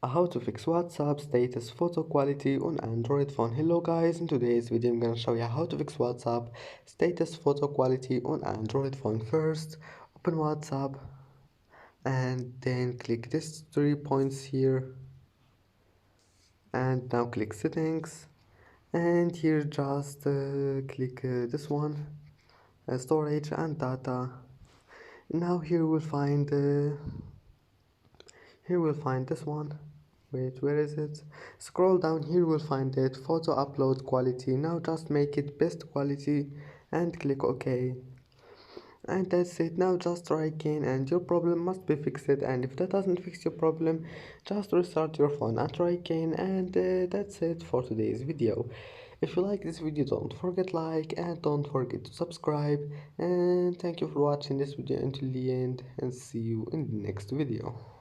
How to fix WhatsApp status photo quality on Android phone. Hello guys, in today's video I'm gonna show you how to fix WhatsApp status photo quality on Android phone. First, open WhatsApp and then click these 3 points here, and now click settings, and here just click this one, storage and data. Now here we'll find this one. Wait, where is it? Scroll down, here we'll find it, photo upload quality. Now just make it best quality and click OK. And that's it. Now just try again and your problem must be fixed, and if that doesn't fix your problem, just restart your phone and try again. And that's it for today's video. If you like this video, don't forget like and don't forget to subscribe, and thank you for watching this video until the end, and see you in the next video.